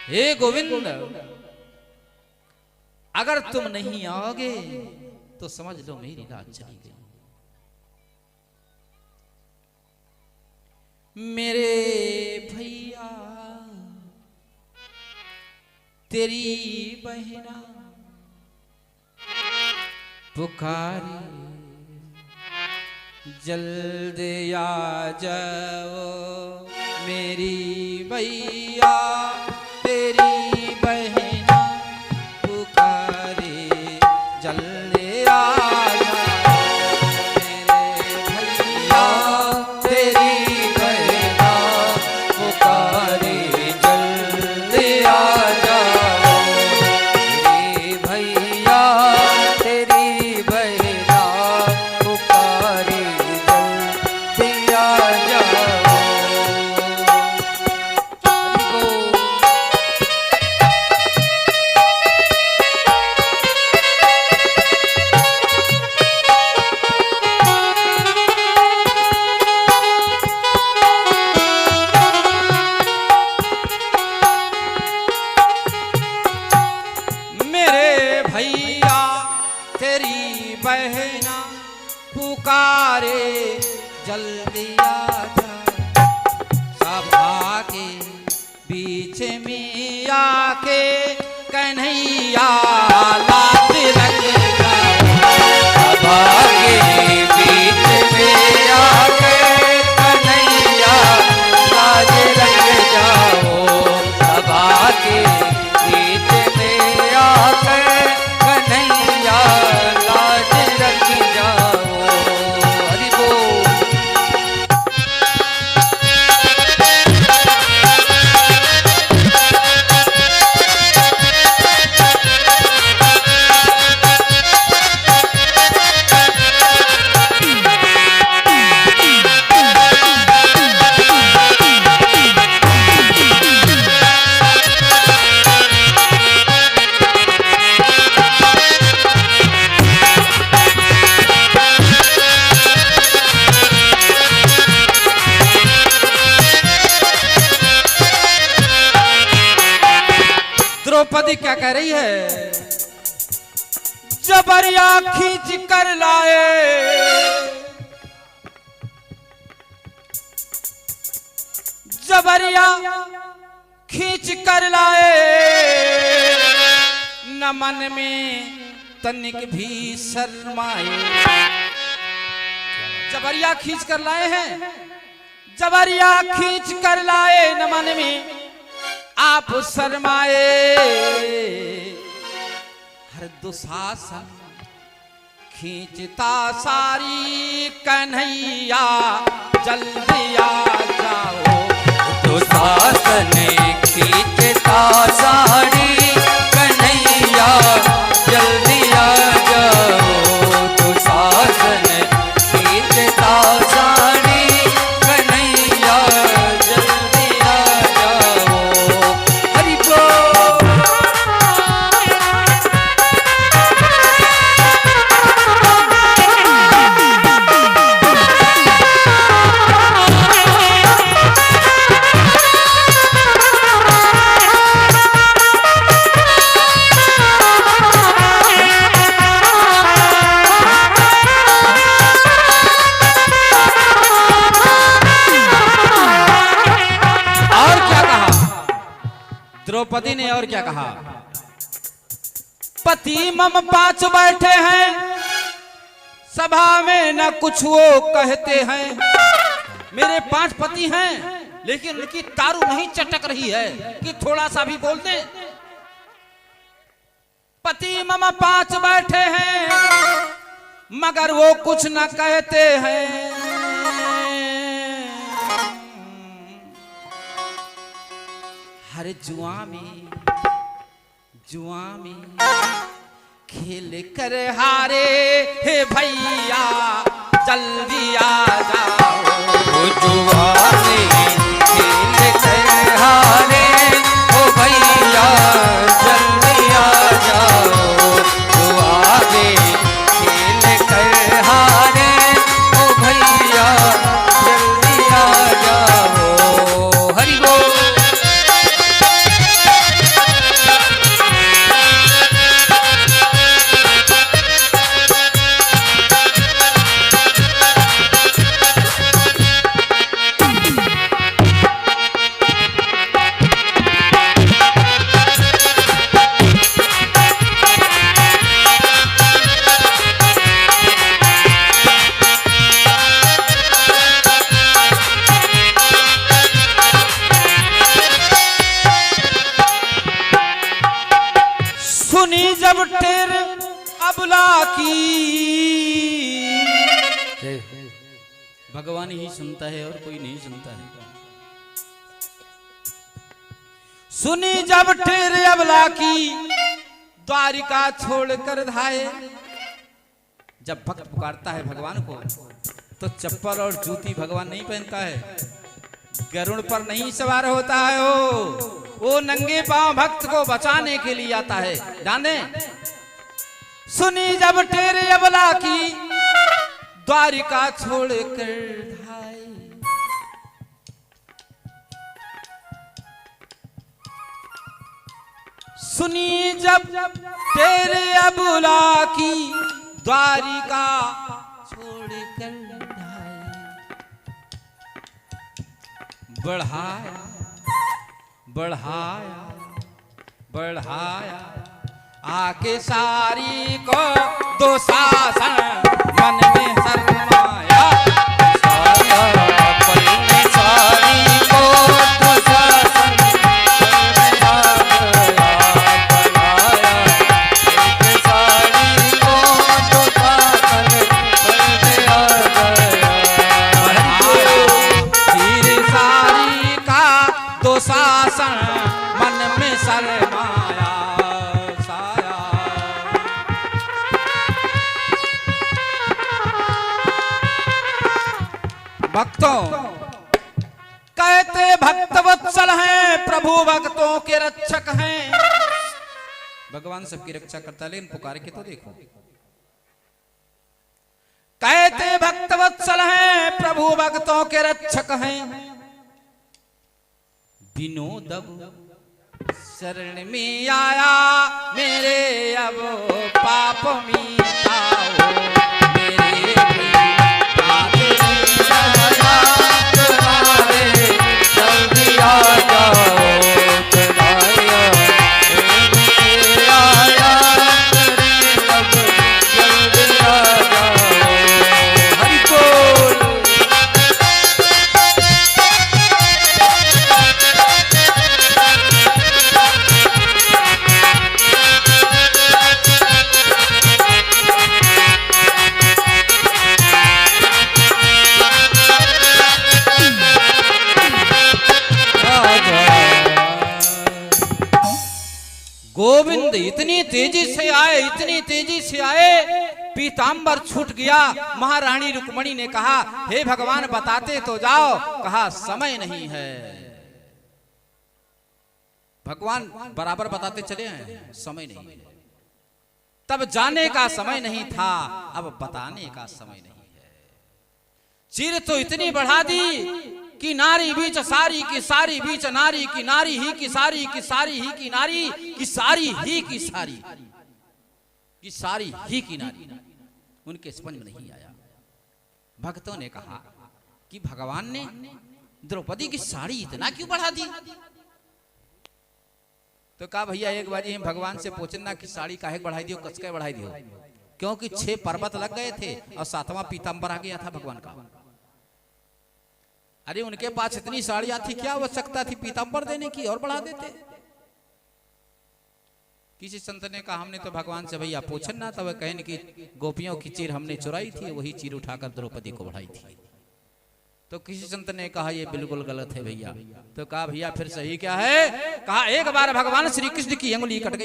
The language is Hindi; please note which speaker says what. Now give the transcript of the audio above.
Speaker 1: हे गोविंद, अगर तुम नहीं आओगे तो समझ लो मेरी रात चली गई। मेरे भैया तेरी बहना पुकारी, जल्द आ जाओ मेरी भैया तेरी बहना पुकारे, जल्द आ पुकारे, जल्दी आजा सभा के बीच में आके कन्हैया लाज रख सभा के बीच में आके कन्हैया लाज रख जाओ, सभा के बीच में आके कन्हैया लाज रख जाओ। द्रौपदी क्या कह रही है? जबरिया खींच कर लाए, जबरिया खींच कर लाए, न मन में तनिक भी शर्माए। जबरिया खींच कर लाए हैं, जबरिया खींच कर लाए, न मन में आप शर्माए। हर दुशासन खींचता सारी, कन्हैया जल्दी आ जाओ, दुशासन खींचता सारी, कन्हैया जल्दी आ जाओ, दुशासन खींचता सारी, कन्हैया जल्दी आ जाओ। हरि बोल। द्रौपदी ने और क्या कहा? पति मम 5 बैठे हैं, सभा में न कुछ वो कहते हैं। मेरे 5 पति हैं, लेकिन उनकी तारू नहीं चटक रही है कि थोड़ा सा भी बोल दे। पति मम 5 बैठे हैं, मगर वो कुछ न कहते हैं। हर जुआ में खेल कर हारे, हे भैया जल्दी आ जाओ, जुआ में खेल कर हारे, ओ भैया जल्दी आ जाओ, जुआ में खेल कर हारे, ओ भैया जल्दी आ जाओ। हरि बोल। भगवान ही सुनता है और कोई नहीं सुनता है। सुनी जब ठेर अबला की द्वारिका छोड़कर धाये। जब भक्त पुकारता है भगवान को तो चप्पल और जूती भगवान नहीं पहनता है, गरुड़ पर नहीं सवार होता है। वो नंगे पांव भक्त को बचाने के लिए आता है। जाने सुनी जब ठेरे अबला की द्वारिका छोड़कर धाये। सुनी जब ठेरे अबला की द्वारिका छोड़कर धाये। बढ़ाया बढ़ाया बढ़ाया आके सारी को दो शासन मन में शर्माया। सारी को दो शासन शासन मन में शर्माया साया। भक्तों कहते भक्त वत्सल हैं, प्रभु भक्तों के रक्षक हैं। भगवान सबकी रक्षा करता है, लेकिन पुकार के तो देखो। कहते भक्त वत्सल हैं, प्रभु भक्तों के रक्षक हैं। विनोद शरण में आया मेरे अब पाप मीटाओ। मेरे जल्दी आ जाओ गोविंद इतनी तेजी से आए, इतनी तेजी से आए, पीतांबर छूट गया। महारानी रुक्मणी ने कहा हे भगवान बताते तो जाओ। कहा समय नहीं है। भगवान बराबर बताते चले हैं समय नहीं है। तब जाने का समय नहीं था, अब बताने का समय नहीं है। चीर तो इतनी बढ़ा दी कि नारी बीच सारी की सारी बीच नारी की नारी ही की सारी की सारी ही की नारी की सारी ही की सारी की सारी ही की नारी। उनके समझ में नहीं आया। भक्तों ने कहा कि भगवान ने द्रौपदी की साड़ी इतना क्यों बढ़ा दी। तो कहा भैया एक बारी हम भगवान से पूछना कि साड़ी काहे बढ़ाई दियो, कसके बढ़ाई दियो। क्योंकि 6 पर्वत लग गए थे और 7वां पीतांबर आ गया था भगवान का। अरे उनके पास इतनी साड़ियां थी, क्या आवश्यकता थी पीतांबर देने की, और बढ़ा देते। किसी संत ने कहा हमने तो भगवान से भैया पूछन ना, तब कहने की गोपियों की चीर हमने चुराई थी, वही चीर उठाकर द्रौपदी को बढ़ाई थी। तो किसी संत ने कहा ये बिल्कुल गलत है भैया। तो कहा भैया फिर सही क्या है। कहा एक बार भगवान श्री कृष्ण की अंगुली कट गई